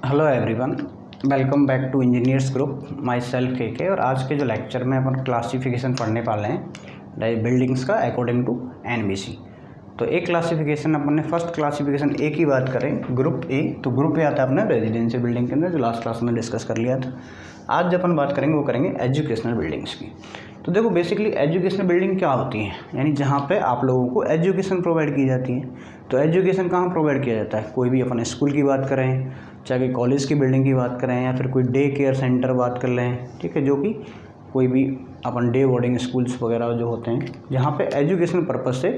Hello everyone, welcome back to engineers group. Myself के और आज के जो लेक्चर में अपन क्लासिफिकेशन पढ़ने वाले हैं बिल्डिंग्स का अकॉर्डिंग टू एनबीसी। तो एक क्लासिफिकेशन अपन ने फर्स्ट क्लासिफिकेशन ए की बात करें, ग्रुप ए। तो ग्रुप ए आता है अपने रेजिडेंशियल बिल्डिंग के अंदर, जो लास्ट क्लास में डिस्कस कर लिया था। आज जब अपन बात करेंगे वो करेंगे एजुकेशनल बिल्डिंग्स की। तो देखो बेसिकली एजुकेशनल बिल्डिंग क्या होती है, यानी जहाँ पे आप लोगों को एजुकेशन प्रोवाइड की जाती है। तो एजुकेशन कहाँ प्रोवाइड किया जाता है, कोई भी अपन स्कूल की बात करें, चाहे कॉलेज की बिल्डिंग की बात करें, या फिर कोई डे केयर सेंटर बात कर लें, ठीक है, जो कि कोई भी अपन डे बोर्डिंग स्कूल्स वगैरह जो होते हैं, जहाँ पे एजुकेशनल पर्पज़ से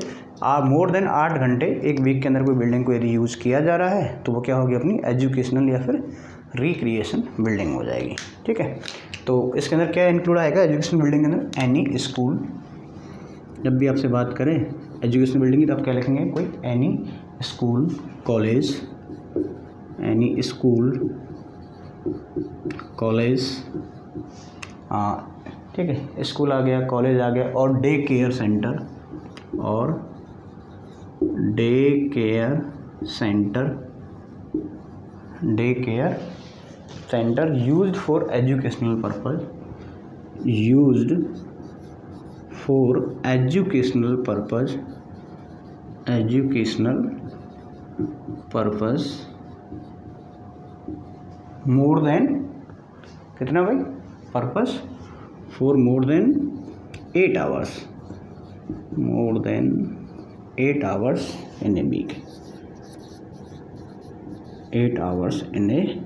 मोर देन 8 घंटे एक वीक के अंदर कोई बिल्डिंग को यदि यूज़ किया जा रहा है तो वो क्या होगी, अपनी एजुकेशनल या फिर रिक्रिएशन बिल्डिंग हो जाएगी। ठीक है, तो इसके अंदर क्या इंक्लूड आएगा एजुकेशन बिल्डिंग के अंदर, एनी स्कूल। जब भी आपसे बात करें एजुकेशन बिल्डिंग की तो आप क्या लिखेंगे, कोई any school college, any school college, ठीक है, स्कूल आ गया, कॉलेज आ गया, और डे केयर सेंटर, और day care centre, day care centre used for educational purpose, used for educational purpose, educational purpose more than कितना भाई, purpose for more than 8 hours, more than 8 hours in a week, 8 hours in a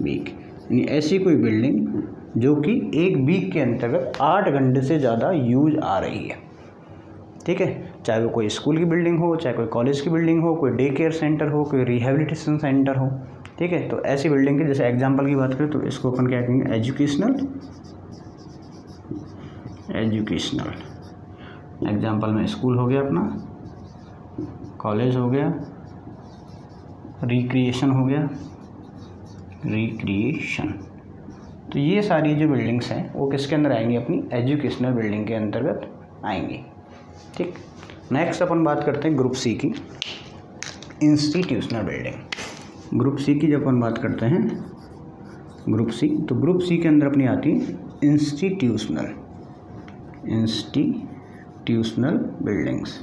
week. यानी ऐसी कोई building जो कि एक week के अंतर्गत 8 घंटे से ज़्यादा यूज आ रही है। ठीक है, चाहे वो कोई स्कूल की बिल्डिंग हो, चाहे कोई कॉलेज की बिल्डिंग हो, कोई डे केयर सेंटर हो, कोई रिहेबिलिटेशन सेंटर हो। ठीक है, तो ऐसी बिल्डिंग की जैसे एग्जांपल की बात करें तो इसको अपन क्या कहेंगे, एजुकेशनल, एजुकेशनल। एग्जांपल में स्कूल हो गया अपना, कॉलेज हो गया, रिक्रिएशन हो गया, रिक्रिएशन। तो ये सारी जो बिल्डिंग्स हैं वो किसके अंदर आएंगी, अपनी एजुकेशनल बिल्डिंग के अंतर्गत आएंगी। ठीक, नेक्स्ट अपन बात करते हैं ग्रुप सी की, इंस्टीट्यूशनल बिल्डिंग। ग्रुप सी की जब अपन बात करते हैं ग्रुप सी, तो ग्रुप सी के अंदर अपनी आती है इंस्टीट्यूशनल, इंस्टीट्यूशनल बिल्डिंग्स।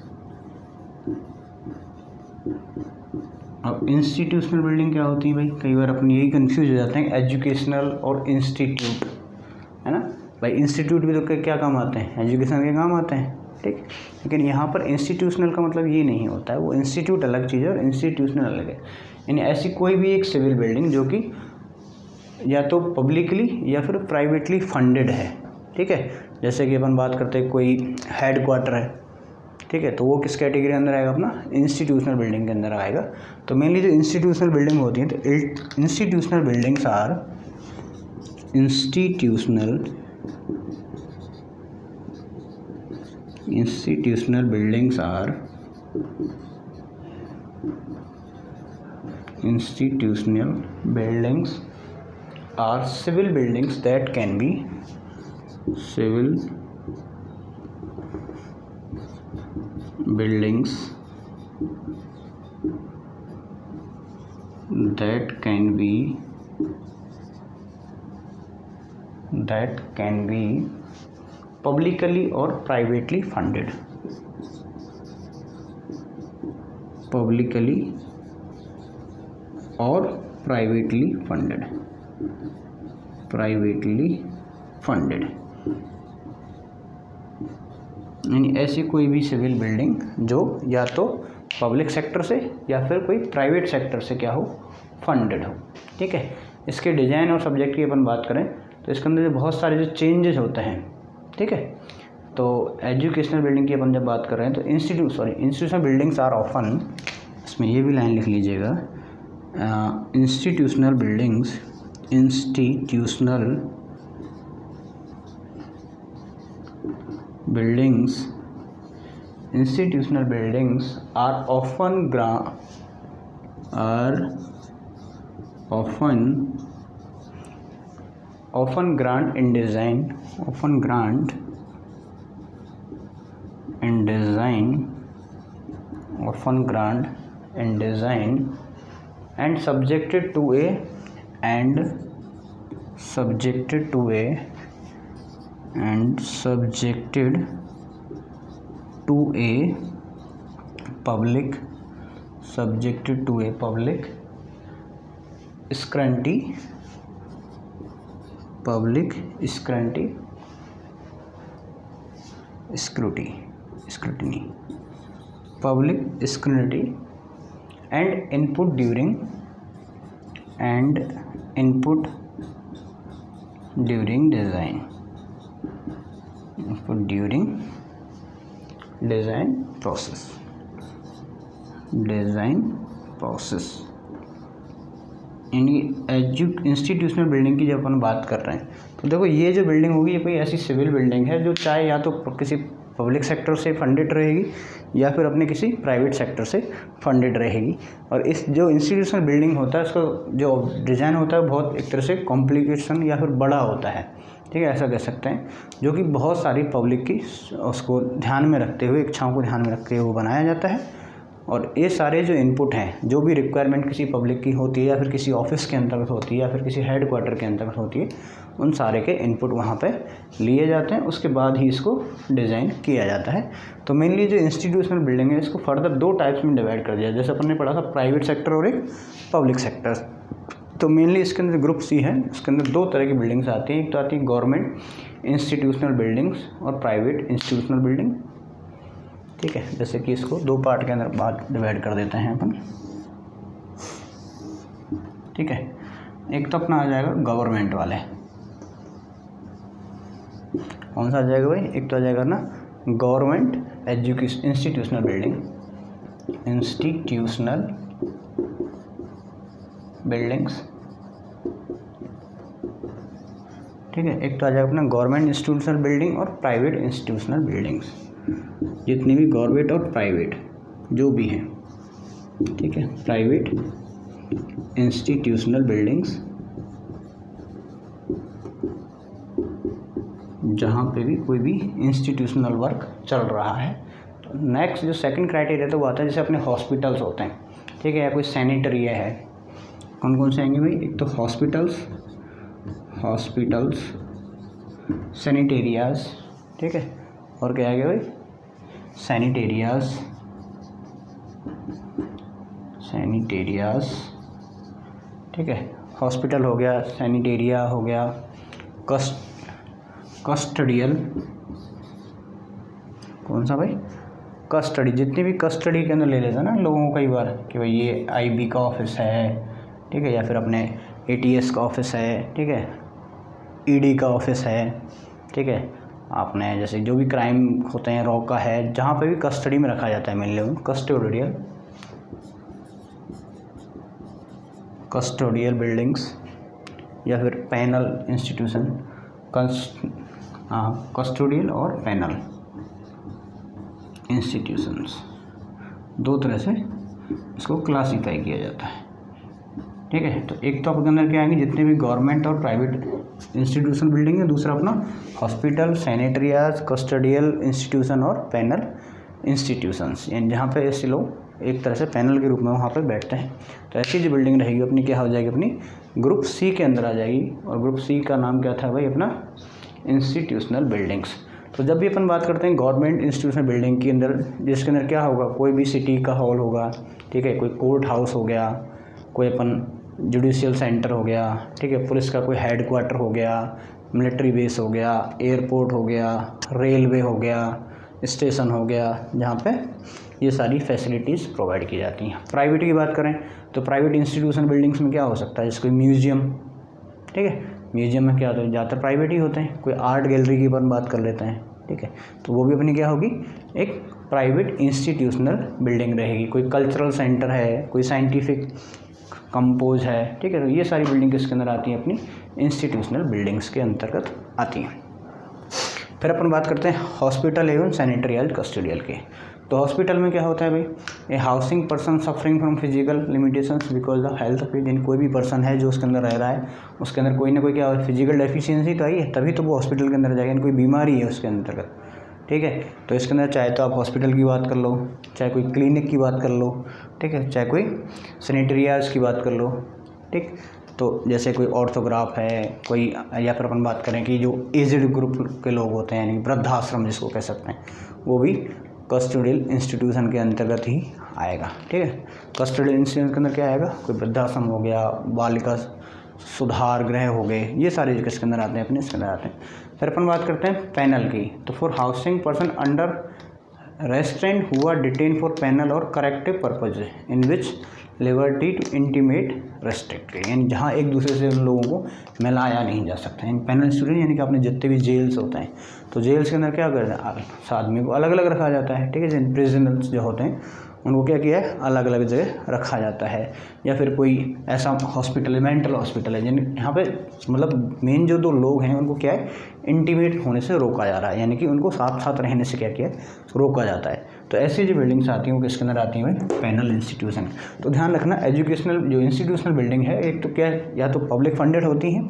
अब इंस्टीट्यूशनल बिल्डिंग क्या होती है भाई, कई बार अपन यही कंफ्यूज हो जाते हैं एजुकेशनल और इंस्टीट्यूट, है ना भाई। इंस्टीट्यूट भी तो क्या काम आते हैं, एजुकेशन के काम आते हैं। ठीक, लेकिन यहाँ पर इंस्टीट्यूशनल का मतलब ये नहीं होता है, वो इंस्टीट्यूट अलग चीज़ है और इंस्टीट्यूशनल अलग है। यानी ऐसी कोई भी एक सिविल बिल्डिंग जो कि या तो पब्लिकली या फिर प्राइवेटली फंडेड है। ठीक है, जैसे कि अपन बात करते हैं कोई हेड क्वार्टर है, ठीक है, तो वो किस कैटेगरी के अंदर आएगा, अपना इंस्टीट्यूशनल बिल्डिंग के अंदर आएगा। तो मेनली जो इंस्टीट्यूशनल बिल्डिंग होती है, तो institutional buildings are institutional buildings are institutional buildings are civil buildings that can be civil buildings that can be publicly or privately funded, publicly or privately funded, privately funded। यानी ऐसी कोई भी civil building जो या तो public sector से या फिर कोई प्राइवेट सेक्टर से क्या हो, फंडेड हो। ठीक है, इसके डिज़ाइन और सब्जेक्ट की अपन बात करें तो इसके अंदर बहुत सारे जो चेंजेस होते हैं। ठीक है, तो एजुकेशनल बिल्डिंग की अपन जब बात कर रहे हैं तो इंस्टीट्यूशनल बिल्डिंग्स आर ऑफन, इसमें ये भी लाइन लिख लीजिएगा, institutional buildings are often grant in design and subjected to a and subjected to a public scrutiny and input during design process। यानी इंस्टीट्यूशनल बिल्डिंग की जब अपन बात कर रहे हैं तो देखो ये जो बिल्डिंग होगी ये कोई ऐसी सिविल बिल्डिंग है जो चाहे या तो किसी पब्लिक सेक्टर से फंडेड रहेगी या फिर अपने किसी प्राइवेट सेक्टर से फंडेड रहेगी। और इस जो इंस्टीट्यूशनल बिल्डिंग होता है उसका जो डिज़ाइन होता है बहुत एक तरह से कॉम्प्लिकेशन या फिर बड़ा होता है, ठीक है, ऐसा कह सकते हैं, जो कि बहुत सारी पब्लिक की उसको ध्यान में रखते हुए, इच्छाओं को ध्यान में रखते हुए बनाया जाता है। और ये सारे जो इनपुट हैं, जो भी रिक्वायरमेंट किसी पब्लिक की होती है या फिर किसी ऑफिस के अंतर्गत होती है या फिर किसी हेड क्वार्टर के अंतर्गत होती है, उन सारे के इनपुट वहाँ पे लिए जाते हैं, उसके बाद ही इसको डिज़ाइन किया जाता है। तो मेनली जो इंस्टीट्यूशनल बिल्डिंग है इसको फर्दर 2 टाइप्स में डिवाइड कर दिया, जैसे अपन ने पढ़ा था प्राइवेट सेक्टर और एक पब्लिक सेक्टर। तो मेनली इसके अंदर ग्रुप सी है, इसके अंदर 2 तरह की बिल्डिंग्स आती हैं, एक तो आती है गवर्नमेंट इंस्टीट्यूशनल बिल्डिंग्स और प्राइवेट इंस्टीट्यूशनल बिल्डिंग, ठीक है। जैसे कि इसको 2 पार्ट के अंदर बात डिवाइड कर देते हैं अपन, ठीक है। एक तो अपना आ जाएगा गवर्नमेंट वाले, कौन सा आ जाएगा भाई, एक तो आ जाएगा ना गवर्नमेंट एजुकेशन इंस्टीट्यूशनल बिल्डिंग्स, ठीक है। एक तो आ जाएगा अपना गवर्नमेंट इंस्टीट्यूशनल बिल्डिंग और प्राइवेट इंस्टीट्यूशनल बिल्डिंग्स, जितनी भी गवर्नमेंट और प्राइवेट जो भी हैं, ठीक है, प्राइवेट इंस्टीट्यूशनल बिल्डिंग्स, जहाँ पे भी कोई भी इंस्टीट्यूशनल वर्क चल रहा है। तो नेक्स्ट जो सेकंड क्राइटेरिया तो वो आता है जैसे अपने हॉस्पिटल्स होते हैं, ठीक है, या कोई सैनिटरिया है, कौन कौन से आएंगे भाई, एक तो हॉस्पिटल्स, सैनिटेरियाज, ठीक है, और क्या आएगा भाई, सैनिटेरियाज, ठीक है। हॉस्पिटल हो गया, सैनिटेरिया हो गया, कस्टडियल, कौन सा भाई, कस्टडी, जितनी भी कस्टडी के अंदर ले लेते हैं ना लोगों को कई बार कि भाई ये आईबी का ऑफिस है, ठीक है, या फिर अपने एटीएस का ऑफिस है, ठीक है, ईडी का ऑफिस है, ठीक है, आपने जैसे जो भी क्राइम होते हैं रॉ का है, जहाँ पे भी कस्टडी में रखा जाता है मेनली कस्टोडियल बिल्डिंग्स, या फिर पैनल इंस्टीट्यूशन, कस्टोडियल और पैनल इंस्टीट्यूशंस, 2 तरह से इसको क्लासीफाई किया जाता है, ठीक है। तो एक तो आपके अंदर क्या आएंगे, जितने भी गवर्नमेंट और प्राइवेट इंस्टीट्यूशन बिल्डिंग है, दूसरा अपना हॉस्पिटल, सैनिटरियाज, कस्टोडियल इंस्टीट्यूशन और पैनल इंस्टीट्यूशंस, यानी जहाँ पे ऐसे लोग एक तरह से पैनल के रूप में वहाँ पे बैठते हैं। तो ऐसी जो बिल्डिंग रहेगी अपनी क्या हो जाएगी, अपनी ग्रुप सी के अंदर आ जाएगी, और ग्रुप सी का नाम क्या था भाई, अपना इंस्टीट्यूशनल बिल्डिंग्स। तो जब भी अपन बात करते हैं गवर्नमेंट इंस्टीट्यूशनल बिल्डिंग के अंदर, जिसके अंदर क्या होगा, कोई भी सिटी का हॉल होगा, ठीक है, कोई कोर्ट हाउस हो गया, कोई अपन जुडिशियल सेंटर हो गया, ठीक है, पुलिस का कोई हेड क्वार्टर हो गया, मिलिट्री बेस हो गया, एयरपोर्ट हो गया, रेलवे हो गया, स्टेशन हो गया, जहाँ पे ये सारी फैसिलिटीज़ प्रोवाइड की जाती हैं। प्राइवेट की बात करें तो प्राइवेट इंस्टीट्यूशन बिल्डिंग्स में क्या हो सकता है, जैसे कोई म्यूजियम, ठीक है, म्यूजियम में क्या होता है, ज़्यादातर प्राइवेट ही होते हैं। कोई आर्ट गैलरी की अपन बात कर लेते हैं, ठीक है, तो वो भी अपनी क्या होगी, एक प्राइवेट इंस्टीट्यूशनल बिल्डिंग रहेगी। कोई कल्चरल सेंटर है, कोई साइंटिफिक कंपोज है, ठीक है, तो ये सारी बिल्डिंग किसके अंदर आती हैं, अपनी इंस्टीट्यूशनल बिल्डिंग्स के अंतर्गत आती हैं। फिर अपन बात करते हैं हॉस्पिटल एवं सैनिटरियल कस्टोडियल के। तो हॉस्पिटल में क्या होता है भाई, a housing person suffering from physical limitations because the health of दिन, कोई भी पर्सन है जो उसके अंदर रह रहा है, उसके अंदर कोई ना कोई क्या फिजिकल डेफिशिएंसी तो आई है, तभी तो वो हॉस्पिटल के अंदर जाएगा, कोई बीमारी है उसके अंतर्गत, ठीक है। तो इसके अंदर चाहे तो आप हॉस्पिटल की बात कर लो, चाहे कोई क्लिनिक की बात कर लो, ठीक है, चाहे कोई सैनिटरियाज की बात कर लो, ठीक। तो जैसे कोई ऑर्थोग्राफ है, कोई, या फिर अपन बात करें कि जो एजड ग्रुप के लोग होते हैं, यानी वृद्धाश्रम जिसको कह सकते हैं, वो भी कस्टोडियल इंस्टीट्यूशन के अंतर्गत ही आएगा। ठीक है, कस्टोडियल इंस्टीट्यूशन के अंदर क्या आएगा, कोई वृद्धाश्रम हो गया, बालिका सुधार गृह हो गए, ये सारे जो किसके अंदर आते हैं, अपने इसके अंदर आते हैं। फिर अपन बात करते हैं पैनल की, तो for housing person under restraint who are detain for panel or corrective purpose in which liberty to intimate restricted, यानी जहाँ एक दूसरे से उन लोगों को मिलाया नहीं जा सकता है। पैनल स्टूडेंट यानी कि आपने जितने भी जेल्स होते हैं, तो जेल्स के अंदर क्या कर आदमी को अलग अलग रखा जाता है। ठीक है, जिन प्रिजनर्स जो होते हैं उनको क्या किया है, अलग अलग जगह रखा जाता है। या फिर कोई ऐसा हॉस्पिटल है, मेंटल हॉस्पिटल है, जिन यहाँ पे मतलब मेन जो दो लोग हैं उनको क्या है, इंटीमेट होने से रोका जा रहा है, यानी कि उनको साथ साथ रहने से क्या किया रोका जाता है। तो ऐसी जो बिल्डिंग्स आती हैं वो किसके अंदर आती हैं भाई, पैनल इंस्टीट्यूशन। तो ध्यान रखना, एजुकेशनल जो इंस्टीट्यूशनल बिल्डिंग है, एक तो क्या है, या तो पब्लिक फंडेड होती हैं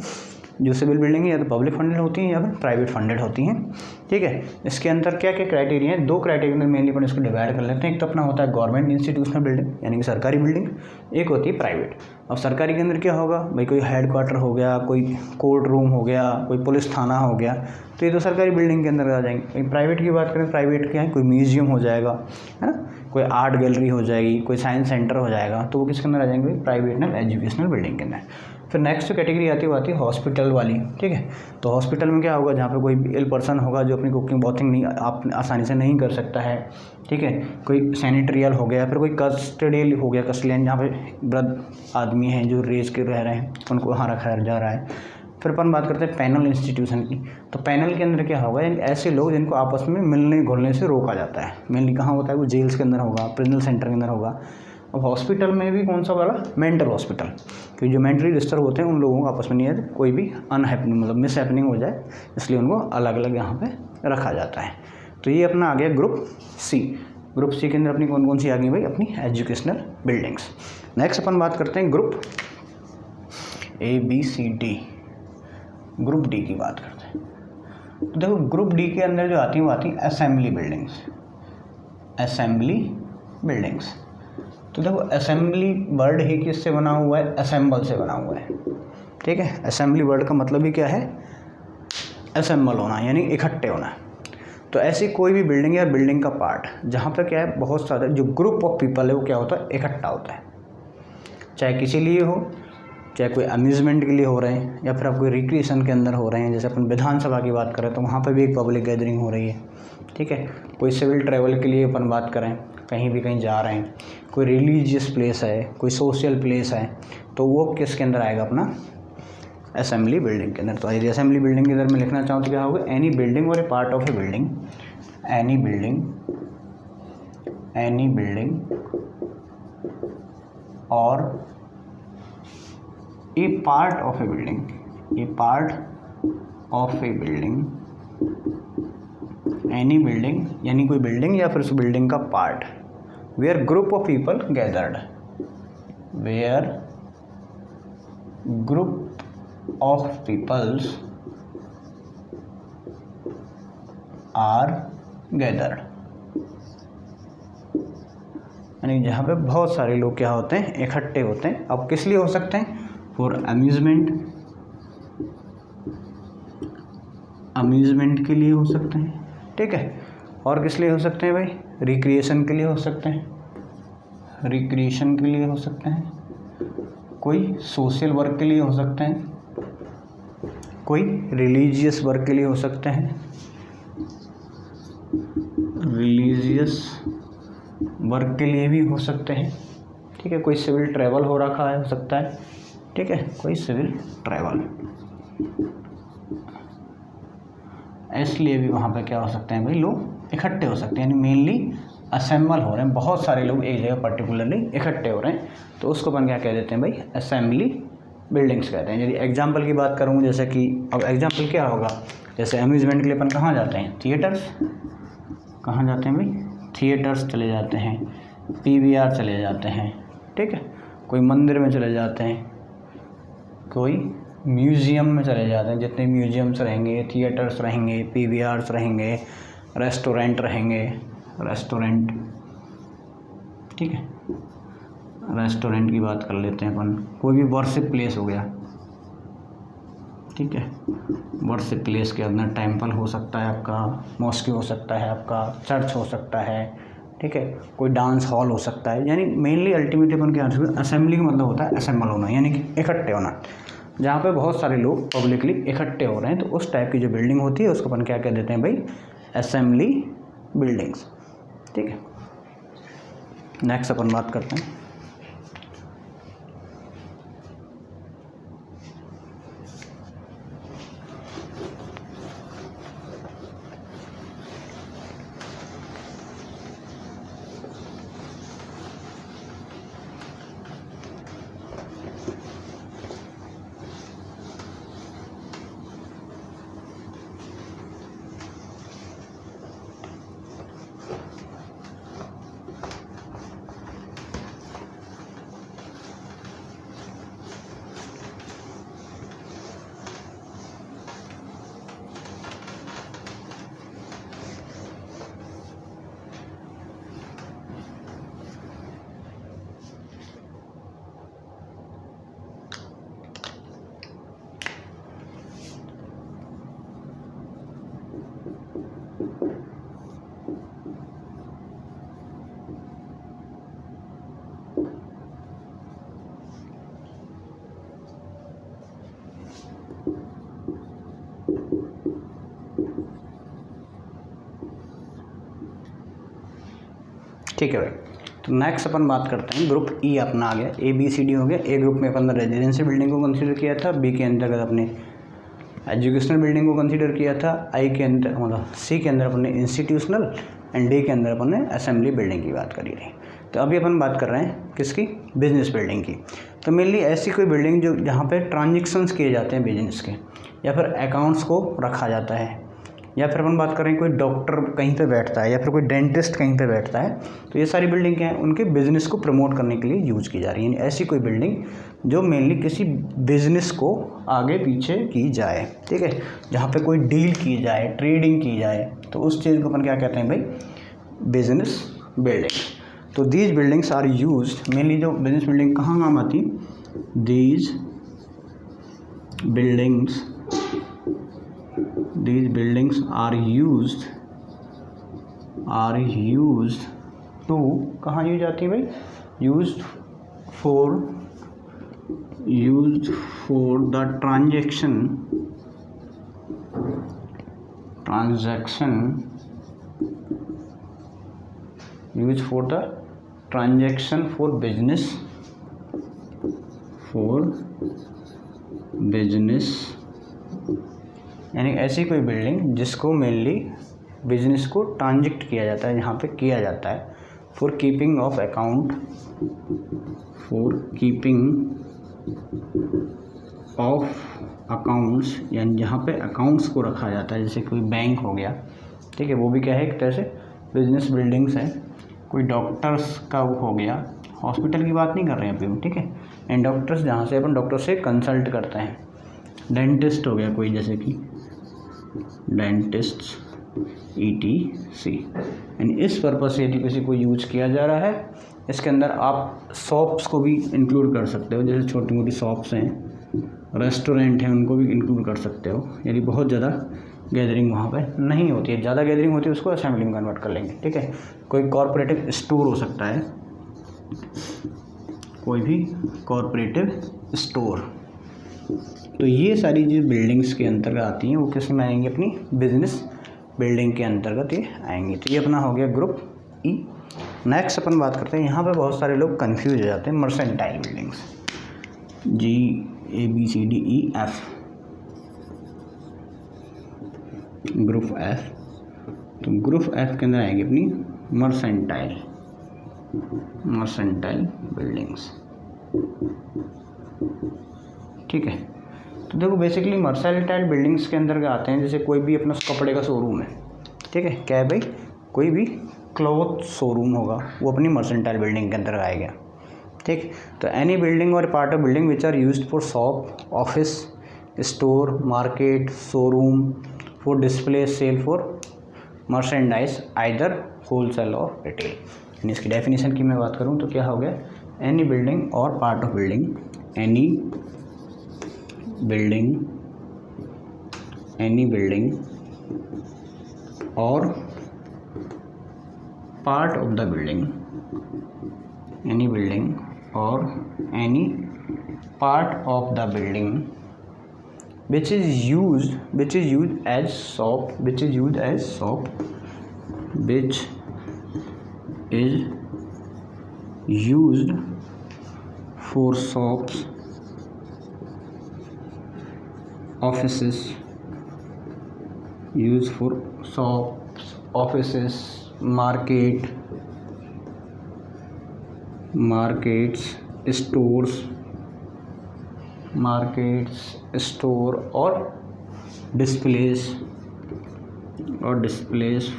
जो सिविल बिल्डिंग है, या तो पब्लिक फंडेड होती हैं या फिर प्राइवेट फंडेड होती हैं। ठीक है, इसके अंदर क्या क्या क्राइटेरिया है, 2 क्राइटेरिया मेनली अपन इसको डिवाइड कर लेते हैं। एक तो अपना होता है गवर्नमेंट इंस्टीट्यूशनल बिल्डिंग, यानी कि सरकारी बिल्डिंग, एक होती है प्राइवेट। अब सरकारी के अंदर क्या होगा भाई, कोई हेड क्वार्टर हो गया, कोई कोर्ट रूम हो गया, कोई पुलिस थाना हो गया, तो ये तो सरकारी बिल्डिंग के अंदर आ जाएंगे। प्राइवेट की बात करें, प्राइवेट क्या है, कोई म्यूजियम हो जाएगा, है ना, कोई आर्ट गैलरी हो जाएगी, कोई साइंस सेंटर हो जाएगा, तो वो किसके अंदर आ जाएंगे, प्राइवेट एजुकेशनल बिल्डिंग के अंदर। फिर नेक्स्ट जो कैटेगरी आती है वो आती है हॉस्पिटल वाली। ठीक है, तो हॉस्पिटल में क्या होगा, जहाँ पे कोई इल पर्सन होगा जो अपनी कुकिंग बॉथिंग नहीं आप आसानी से नहीं कर सकता है। ठीक है, कोई सैनिटरियल हो गया, फिर कोई कस्टडियल हो गया, कस्टडियन जहाँ पे वृद्ध आदमी हैं जो रेज के रह रहे हैं, उनको वहाँ रखा जा रहा है। फिर अपन बात करते हैं पैनल इंस्टीट्यूशन की, तो पैनल के अंदर क्या होगा, ऐसे लोग जिनको आपस में मिलने घुलने से रोका जाता है। मेनली कहाँ होता है, वो जेल्स के अंदर होगा, प्रिजनल सेंटर के अंदर होगा। अब हॉस्पिटल में भी कौन सा वाला, मेंटल हॉस्पिटल, क्योंकि जो मेंटली डिस्टर्ब होते हैं उन लोगों को आपस में नहीं है कोई भी अनहैपनिंग मतलब मिस हैपनिंग हो जाए, इसलिए उनको अलग अलग यहाँ पे रखा जाता है। तो ये अपना आ गया ग्रुप सी। ग्रुप सी के अंदर अपनी कौन कौन सी आ गई भाई, अपनी एजुकेशनल बिल्डिंग्स। नेक्स्ट अपन बात करते हैं ग्रुप ABCD, ग्रुप डी की बात करते हैं। तो देखो ग्रुप डी के अंदर जो आती हैं वो आती हैं असेंबली बिल्डिंग्स। असेंबली बिल्डिंग्स, तो देखो असेंबली वर्ड ही किससे बना हुआ है, असेंबल से बना हुआ है। ठीक है, असेंबली वर्ड का मतलब ही क्या है, असेंबल होना, यानी इकट्ठे होना। तो ऐसी कोई भी बिल्डिंग या बिल्डिंग का पार्ट जहाँ पर क्या है, बहुत सारे जो ग्रुप ऑफ पीपल है वो क्या होता है, इकट्ठा होता है। चाहे किसी लिए हो, चाहे कोई अम्यूज़मेंट के लिए हो रहे हैं, या फिर आप कोई रिक्रिएशन के अंदर हो रहे हैं। जैसे अपन विधानसभा की बात करें तो वहाँ पर भी एक पब्लिक गैदरिंग हो रही है। ठीक है, कोई सिविल ट्रैवल के लिए अपन बात करें, कहीं भी कहीं जा रहे हैं, कोई रिलीजियस प्लेस है, कोई सोशल प्लेस है, तो वो किसके अंदर आएगा, अपना असेंबली बिल्डिंग के अंदर। तो यदि असेंबली बिल्डिंग के अंदर मैं लिखना चाहूँ तो क्या होगा, any building or a part of a building, any building or a part of a building, a part of a building, any building यानी कोई बिल्डिंग या फिर उस बिल्डिंग का part, where group of people gathered, where group of peoples are gathered, यानी जहाँ पे बहुत सारे लोग क्या होते हैं, इकट्ठे होते हैं। अब किस लिए हो सकते हैं, फॉर अम्यूज़मेंट, अम्यूज़मेंट के लिए हो सकते हैं। ठीक है, और किस लिए हो सकते हैं भाई, रिक्रिएशन के लिए हो सकते हैं, रिक्रिएशन के लिए हो सकते हैं, कोई सोशल वर्क के लिए हो सकते हैं, कोई रिलीजियस वर्क के लिए हो सकते हैं, रिलीजियस वर्क के लिए भी हो सकते हैं। ठीक है, कोई सिविल ट्रैवल हो रखा है, हो सकता है। ठीक है, कोई सिविल ट्रैवल, इसलिए भी वहाँ पे क्या हो सकते हैं भाई, लोग इकट्ठे हो सकते हैं, यानी मेनली असेंबल हो रहे हैं, बहुत सारे लोग एक जगह पर्टिकुलरली इकट्ठे हो रहे हैं, तो उसको अपन क्या कह देते हैं भाई, असेंबली बिल्डिंग्स कहते हैं। यदि एग्जांपल की बात करूँ, जैसे कि अब एग्जांपल क्या होगा, जैसे अम्यूज़मेंट के लिए अपन कहाँ जाते हैं, थिएटर्स, कहाँ जाते हैं भाई, थिएटर्स चले जाते हैं, PVR चले जाते हैं। ठीक है, कोई मंदिर में चले जाते हैं, कोई म्यूज़ियम में चले जाते हैं, जितने म्यूज़ियम्स रहेंगे, थिएटर्स रहेंगे, PVRs रहेंगे, रेस्टोरेंट रहेंगे, रेस्टोरेंट। ठीक है, रेस्टोरेंट की बात कर लेते हैं अपन, कोई भी वर्शिप प्लेस हो गया, ठीक है। वर्शिप प्लेस के अंदर टेम्पल हो सकता है आपका, मॉस्क हो सकता है आपका, चर्च हो सकता है, ठीक है, कोई डांस हॉल हो सकता है। यानी मेनली अल्टीमेटली अपन क्या असेंबली का मतलब होता है असेंबल होना, यानी कि इकट्ठे होना, जहाँ पे बहुत सारे लोग पब्लिकली इकट्ठे हो रहे हैं। तो उस टाइप की जो बिल्डिंग होती है उसको अपन क्या कह देते हैं भाई, असेंबली बिल्डिंग्स, ठीक है। नेक्स्ट अपन बात करते हैं ठीक है भाई। तो नेक्स्ट अपन बात करते हैं ग्रुप ई अपना आ गया, ए बी सी डी हो गया। ए ग्रुप में अपन रेजिडेंशियल बिल्डिंग को कंसीडर किया था, बी के अंतर्गत अपने एजुकेशनल बिल्डिंग को कंसीडर किया था, आई के अंदर मतलब सी के अंदर अपन ने इंस्टीट्यूशनल एंड डी के अंदर अपन ने असेंबली बिल्डिंग की बात करी थी। तो अभी अपन बात कर रहे हैं किसकी, बिजनेस बिल्डिंग की। तो मेनली ऐसी कोई बिल्डिंग जो जहाँ पे ट्रांजेक्शन्स किए जाते हैं बिजनेस के, या फिर अकाउंट्स को रखा जाता है, या फिर अपन बात करें कोई डॉक्टर कहीं पे बैठता है, या फिर कोई डेंटिस्ट कहीं पे बैठता है। तो ये सारी बिल्डिंग क्या है, उनके बिजनेस को प्रमोट करने के लिए यूज़ की जा रही है। यानी ऐसी कोई बिल्डिंग जो मेनली किसी बिजनेस को आगे पीछे की जाए, ठीक है, जहाँ पे कोई डील की जाए, ट्रेडिंग की जाए, तो उस चीज़ को अपन क्या कहते हैं भाई, बिजनेस बिल्डिंग। तो these buildings are used, mainly जो बिजनेस बिल्डिंग कहाँ काम आती, these buildings are used to, कहाँ यूज आती है भाई, used for the transaction for business, यानी ऐसी कोई बिल्डिंग जिसको मेनली बिजनेस को ट्रांजेक्ट किया जाता है, यहाँ पे किया जाता है, फॉर कीपिंग ऑफ अकाउंट्स, यानी जहाँ पे अकाउंट्स को रखा जाता है, जैसे कोई बैंक हो गया, ठीक है, वो भी क्या है एक तरह से बिजनेस बिल्डिंग्स है। कोई डॉक्टर्स का वो हो गया, हॉस्पिटल की बात नहीं कर रहे हैं अभी हम, ठीक है, एंड डॉक्टर्स जहाँ से अपन डॉक्टर से कंसल्ट करते हैं। डेंटिस्ट हो गया कोई, जैसे कि डेंटिस्ट ETC, यानी इस पर्पज़ से यदि किसी को यूज किया जा रहा है। इसके अंदर आप शॉप्स को भी इंक्लूड कर सकते हो, जैसे छोटी मोटी शॉप्स हैं, रेस्टोरेंट हैं, उनको भी इंक्लूड कर सकते हो। यदि बहुत ज़्यादा गैदरिंग वहाँ पे नहीं होती है, ज़्यादा गैदरिंग होती है उसको असेंबली में कन्वर्ट कर लेंगे, ठीक है। कोई कॉरपोरेटिव स्टोर हो सकता है, कोई भी कॉरपोरेटिव स्टोर। तो ये सारी जो बिल्डिंग्स के अंतर्गत आती हैं वो किस में आएंगी, अपनी बिजनेस बिल्डिंग के अंतर्गत ये आएंगी। तो ये अपना हो गया ग्रुप ई। नेक्स्ट अपन बात करते हैं, यहाँ पे बहुत सारे लोग कंफ्यूज हो जाते हैं, mercantile buildings, GABCDEF, group F। तो ग्रुप F के अंदर आएंगी अपनी मर्सेंटाइल बिल्डिंग्स, ठीक है। तो देखो बेसिकली मर्सेंटाइल बिल्डिंग्स के अंदर आते हैं, जैसे कोई भी अपना कपड़े का शोरूम है, ठीक है, क्या है भाई, कोई भी क्लॉथ शोरूम होगा, वो अपनी मर्सेंटाइल बिल्डिंग के अंदर आएगा, ठीक। तो एनी बिल्डिंग और part of building which are used for shop, office, store, market, showroom, for display, sale for merchandise either wholesale or retail. यानी इसकी डेफिनेशन की मैं बात करूँ तो क्या हो गया, एनी बिल्डिंग और part of building, any building any building or part of the building, any building or any part of the building which is used as shop, which is used for shops, offices, used for shops, offices, markets, store or displays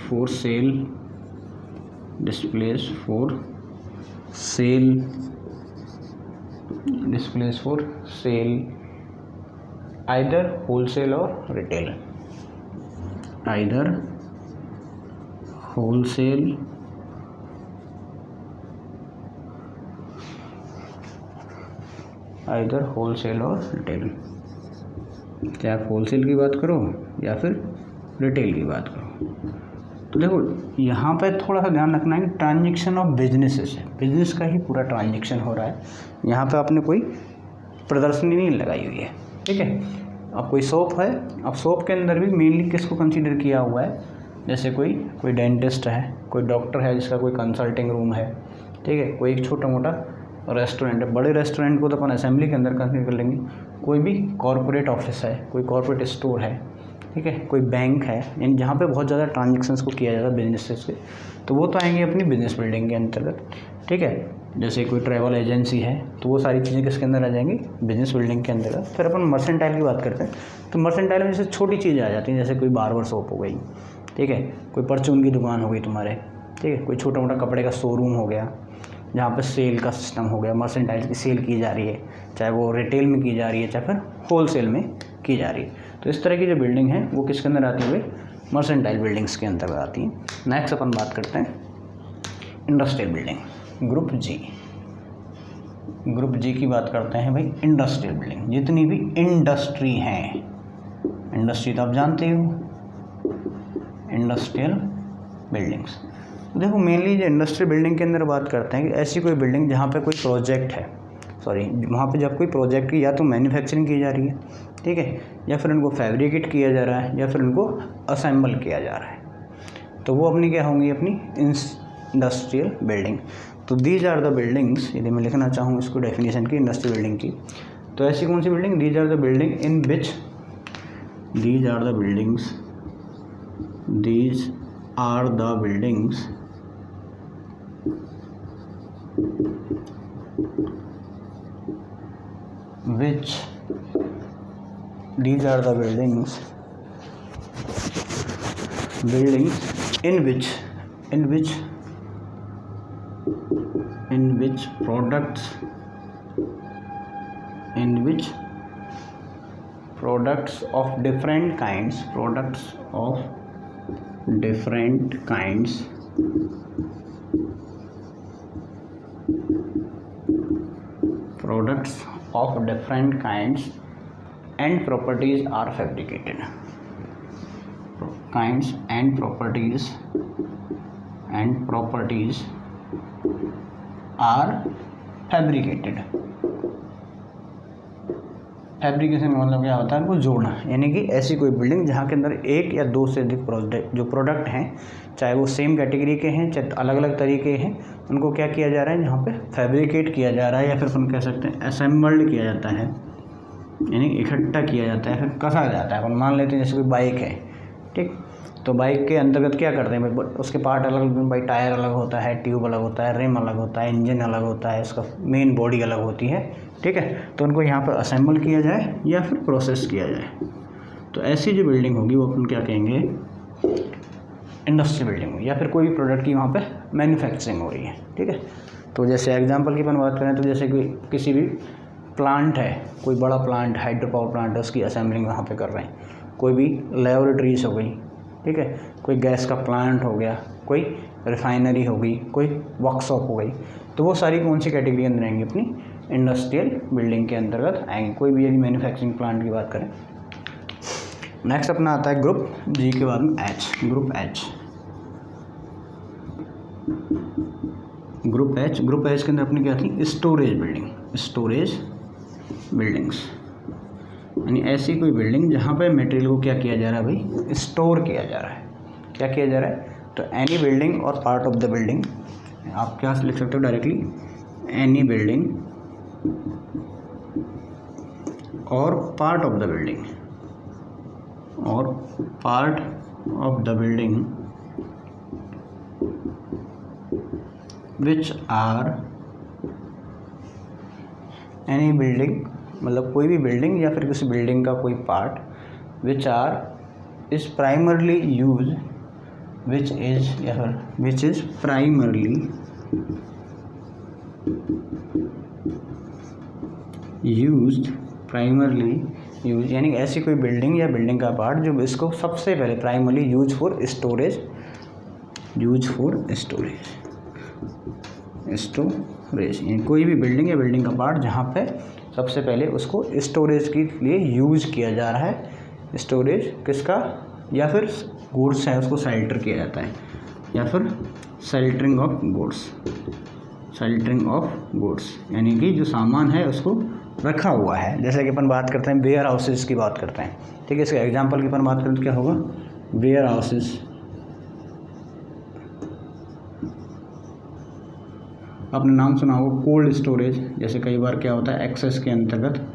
for sale, either wholesale or retail, either wholesale और retail, चाहे आप wholesale की बात करो या फिर retail की बात करो। तो देखो यहाँ पे थोड़ा सा ध्यान रखना है कि ट्रांजैक्शन ऑफ बिजनेसेस है, बिजनेस का ही पूरा ट्रांजैक्शन हो रहा है। यहाँ पे आपने कोई प्रदर्शनी नहीं लगाई हुई है, ठीक है। अब कोई शॉप है, अब शॉप के अंदर भी मेनली किसको कंसीडर किया हुआ है, जैसे कोई डेंटिस्ट है, कोई डॉक्टर है जिसका कोई कंसल्टिंग रूम है, ठीक है, कोई एक छोटा मोटा रेस्टोरेंट है। बड़े रेस्टोरेंट को तो अपन असेंबली के अंदर कंसीडर कर लेंगे। कोई भी कॉरपोरेट ऑफिस है, कोई कॉरपोरेट स्टोर है, ठीक है, कोई बैंक है, यानी जहाँ पे बहुत ज़्यादा ट्रांजेक्शन्स को किया जाता है बिजनेस से, तो वो तो आएंगे अपनी बिजनेस बिल्डिंग के अंतर्गत, ठीक है। जैसे कोई ट्रैवल एजेंसी है तो वो सारी चीज़ें किसके अंदर आ जाएंगी, बिजनेस बिल्डिंग के अंदर। फिर अपन मर्सेंटाइल की बात करते हैं, तो मर्सेंटाइल में जैसे छोटी चीज़ें आ जाती हैं, जैसे कोई बार्बर शॉप हो गई, ठीक है, कोई परचून की दुकान हो गई तुम्हारे, ठीक है, कोई छोटा मोटा कपड़े का शोरूम हो गया जहाँ पर सेल का सिस्टम हो गया, मर्सेंटाइल की सेल की जा रही है, चाहे वो रिटेल में की जा रही है चाहे फिर होलसेल में की जा रही है। तो इस तरह की जो बिल्डिंग है वो किसके अंदर आती है, मर्सेंटाइल बिल्डिंग्स के अंतर्गत आती है। नेक्स्ट अपन बात करते हैं इंडस्ट्रियल बिल्डिंग, ग्रुप जी की बात करते हैं भाई। इंडस्ट्रियल बिल्डिंग, जितनी भी इंडस्ट्री हैं, इंडस्ट्री तो आप जानते हो, इंडस्ट्रियल बिल्डिंग्स। देखो मेनली जो इंडस्ट्रियल बिल्डिंग के अंदर बात करते हैं कि ऐसी कोई बिल्डिंग जहाँ पे कोई प्रोजेक्ट है, वहाँ पे जब कोई प्रोजेक्ट की या तो मैन्युफैक्चरिंग की जा रही है, ठीक है, या फिर उनको फैब्रिकेट किया जा रहा है या फिर उनको असेंबल किया जा रहा है, तो वो अपनी क्या होंगी, अपनी इंडस्ट्रियल बिल्डिंग। तो दीज आर द बिल्डिंग्स, यदि मैं लिखना चाहूँ इसको डेफिनेशन की इंडस्ट्रियल बिल्डिंग की, तो ऐसी कौन सी building, these are the building in which, these are the buildings which, these are the buildings in which products of different kinds and properties are fabricated, fabrication का मतलब क्या होता है, उनको जोड़ना, यानी कि ऐसी कोई बिल्डिंग जहाँ के अंदर एक या दो से अधिक प्रोडक्ट हैं, चाहे वो सेम कैटेगरी के हैं चाहे अलग अलग तरीके हैं, उनको क्या किया जा रहा है, यहाँ पे फैब्रिकेट किया जा रहा है, या फिर अपन कह सकते हैं असेंबल्ड किया जाता है, यानी इकट्ठा किया जाता है, फिर कसा जाता है। अपन मान लेते हैं जैसे कोई बाइक है, ठीक, तो बाइक के अंतर्गत क्या करते हैं भाई, उसके पार्ट अलग, भाई टायर अलग होता है, ट्यूब अलग होता है, रिम अलग होता है, इंजन अलग होता है, इसका मेन बॉडी अलग होती है, ठीक है। तो उनको यहाँ पर असेंबल किया जाए या फिर प्रोसेस किया जाए, तो ऐसी जो बिल्डिंग होगी वो अपन क्या कहेंगे, इंडस्ट्री बिल्डिंग होगी, या फिर कोई भी प्रोडक्ट की वहाँ पे मैन्युफैक्चरिंग हो रही है, ठीक है। तो जैसे एग्जांपल की अपन बात करें तो जैसे कोई किसी भी प्लांट है, कोई बड़ा प्लांट, हाइड्रो पावर प्लांट है, उसकी असेंबलिंग वहाँ पे कर रहे हैं, कोई भी लेबोरेटरीज हो गई, ठीक है, कोई गैस का प्लांट हो गया, कोई रिफाइनरी हो गई, कोई वर्कशॉप हो गई, तो वो सारी कौन सी कैटेगरी अंदर आएंगी, अपनी इंडस्ट्रियल बिल्डिंग के अंतर्गत आएंगे। कोई भी यदि मैन्युफैक्चरिंग प्लांट की बात करें नेक्स्ट अपना आता है ग्रुप जी के बाद में H, group H. Group H के अंदर अपनी क्या थी, स्टोरेज बिल्डिंग, स्टोरेज बिल्डिंग्स, यानी ऐसी कोई बिल्डिंग जहाँ पे मटेरियल को क्या किया जा रहा है भाई, स्टोर किया जा रहा है। क्या किया जा रहा है, तो एनी बिल्डिंग और पार्ट ऑफ द बिल्डिंग, आप क्या लिख सकते हो डायरेक्टली, एनी बिल्डिंग और पार्ट ऑफ द बिल्डिंग, और part of the building which are, any building मतलब कोई भी बिल्डिंग या फिर किसी बिल्डिंग का कोई part which are is primarily use, which is या फिर which is primarily used, primarily use यानी ऐसी कोई बिल्डिंग या बिल्डिंग का पार्ट जो इसको सबसे पहले प्राइमरली यूज फॉर स्टोरेज, यानी कोई भी बिल्डिंग या बिल्डिंग का पार्ट जहाँ पे सबसे पहले उसको स्टोरेज के लिए यूज किया जा रहा है, स्टोरेज किसका, या फिर गुड्स है उसको शेल्टर किया जाता है, या फिर शेल्टरिंग ऑफ गुड्स, यानी कि जो सामान है उसको रखा हुआ है। जैसे कि अपन बात करते हैं वेयर हाउसेस की बात करते हैं, ठीक है, इसके एग्जांपल की अपन बात करें तो क्या होगा, वेयर हाउसेस, आपने नाम सुना होगा कोल्ड स्टोरेज। जैसे कई बार क्या होता है, एक्सेस के अंतर्गत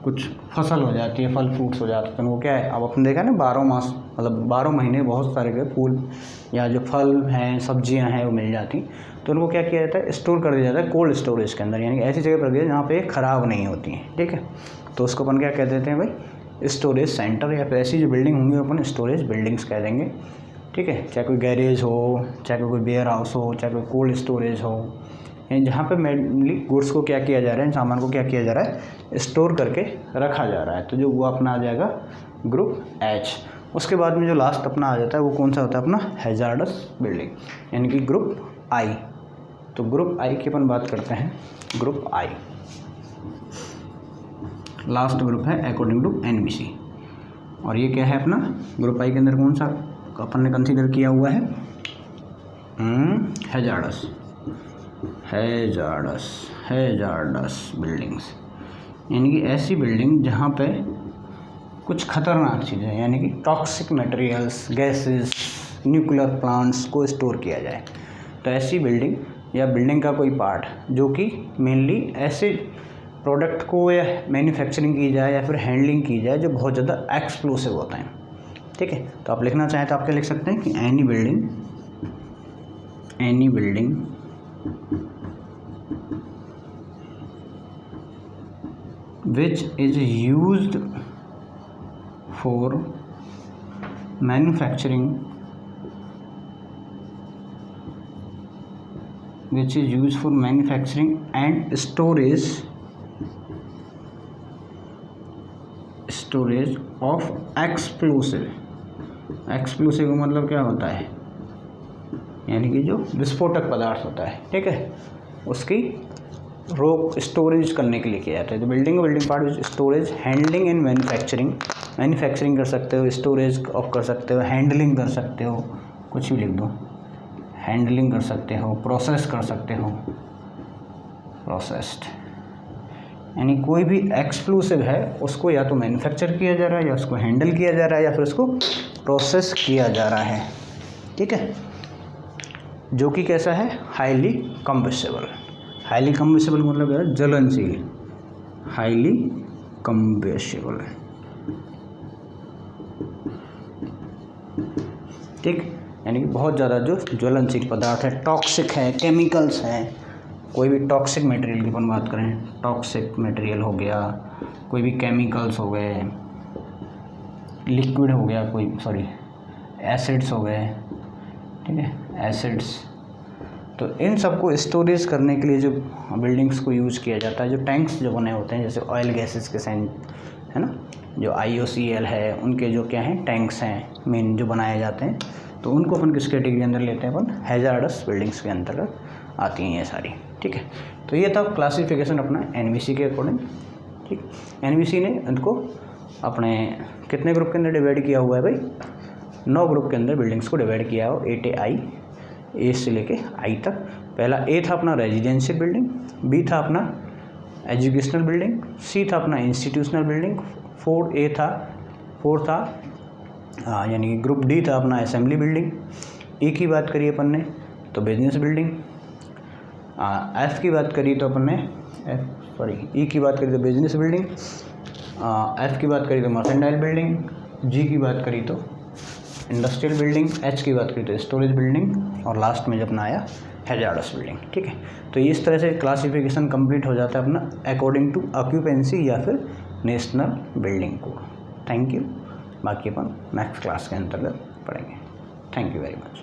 कुछ फसल हो जाती है, फल फ्रूट्स हो जाते हैं, तो वो क्या है, अब आपने देखा ना 12 मास मतलब 12 महीने बहुत सारे के फूल या जो फल हैं सब्जियां हैं वो मिल जाती, तो उनको क्या किया जाता है, स्टोर कर दिया जाता है कोल्ड स्टोरेज के अंदर, यानी ऐसी जगह पर दिया जहाँ पे ख़राब नहीं होती हैं, ठीक है। तो उसको अपन क्या कह देते हैं भाई, स्टोरेज सेंटर, या फिर ऐसी जो बिल्डिंग होंगी अपन स्टोरेज बिल्डिंग्स कह देंगे, ठीक है। चाहे कोई गैरेज हो, चाहे कोई वेयर हाउस हो, चाहे कोई कोल्ड स्टोरेज हो, यानी जहाँ पे मेनली गुड्स को क्या किया जा रहा है, सामान को क्या किया जा रहा है, स्टोर करके रखा जा रहा है, तो जो वो अपना आ जाएगा ग्रुप एच। उसके बाद में जो लास्ट अपना आ जाता है वो कौन सा होता है अपना, हैजार्डस बिल्डिंग, यानी कि ग्रुप आई। तो ग्रुप आई की अपन बात करते हैं, ग्रुप आई लास्ट ग्रुप है अकॉर्डिंग टू एनबीसी, और ये क्या है अपना ग्रुप आई के अंदर कौन सा अपन ने कंसीडर किया हुआ है, हैजार्डस बिल्डिंग्स, यानी कि ऐसी बिल्डिंग जहाँ पे कुछ खतरनाक चीज़ें यानी कि toxic materials, gases, nuclear plants को स्टोर किया जाए। तो ऐसी बिल्डिंग या बिल्डिंग का कोई पार्ट जो कि मेनली ऐसे प्रोडक्ट को या मैन्युफैक्चरिंग की जाए या फिर हैंडलिंग की जाए जो बहुत ज़्यादा एक्सप्लोसिव होता है, ठीक है। तो आप लिखना चाहें तो आप क्या लिख सकते हैं कि any building which is used for manufacturing and storage of explosive का मतलब क्या होता है, यानी कि जो विस्फोटक पदार्थ होता है, ठीक है, उसकी रोक स्टोरेज करने के लिए किया जाता है। तो building part storage, handling and manufacturing कर सकते हो, स्टोरेज ऑफ कर सकते हो, हैंडलिंग कर सकते हो, कुछ भी लिख दो, हैंडलिंग कर सकते हो, प्रोसेस कर सकते हो, प्रोसेस्ड, यानी कोई भी एक्सप्लोसिव है उसको या तो मैन्युफैक्चर किया जा रहा है या उसको हैंडल किया जा रहा है या फिर उसको प्रोसेस किया जा रहा है, ठीक है, जो कि कैसा है, हाईली कंबस्टेबल मतलब क्या है, जलनशील, हाईली कंबस्टेबल, ठीक, यानी कि बहुत ज़्यादा जो ज्वलनशील पदार्थ है, टॉक्सिक है, केमिकल्स हैं, कोई भी टॉक्सिक मटेरियल की अपन बात करें, टॉक्सिक मटेरियल हो गया, कोई भी केमिकल्स हो गए, लिक्विड हो गया, एसिड्स हो गए, ठीक है, एसिड्स, तो इन सबको स्टोरेज करने के लिए जो बिल्डिंग्स को यूज़ किया जाता है, जो टैंक्स जो बने होते हैं, जैसे ऑयल गैसेस के सेंट है ना, जो IOCL है उनके जो क्या हैं टैंक्स हैं मेन जो बनाए जाते हैं, तो उनको अपन किस कैटेगरी के अंदर लेते हैं, अपन हैजार्डस बिल्डिंग्स के अंतर्गत आती हैं ये सारी, ठीक है। तो ये था क्लासिफिकेशन अपना NBC के अकॉर्डिंग, ठीक। NBC ने उनको अपने कितने ग्रुप के अंदर डिवाइड किया हुआ है भाई, 9 ग्रुप के अंदर बिल्डिंग्स को डिवाइड किया हो, ए से लेके आई तक। पहला ए था अपना रेजिडेंशियल बिल्डिंग, बी था अपना एजुकेशनल बिल्डिंग, सी था अपना इंस्टीट्यूशनल बिल्डिंग, 4 था यानी ग्रुप डी था अपना असेंबली बिल्डिंग। ई की बात करिए अपन ने तो बिजनेस बिल्डिंग, एफ की बात करी तो अपन ने ई की बात करी तो बिजनेस बिल्डिंग, एफ की बात करी तो मर्केंटाइल बिल्डिंग, जी की बात करी तो इंडस्ट्रियल बिल्डिंग, एच की बात करी तो स्टोरेज बिल्डिंग, और लास्ट में जब अपना आया हैजार्डस बिल्डिंग। ठीक है, तो इस तरह से क्लासिफिकेशन कंप्लीट हो जाता है अपना अकॉर्डिंग टू ऑक्यूपेंसी या फिर national building code. Thank you. बाकी अपन नेक्स्ट क्लास के अंतर्गत पढ़ेंगे। Thank you very much.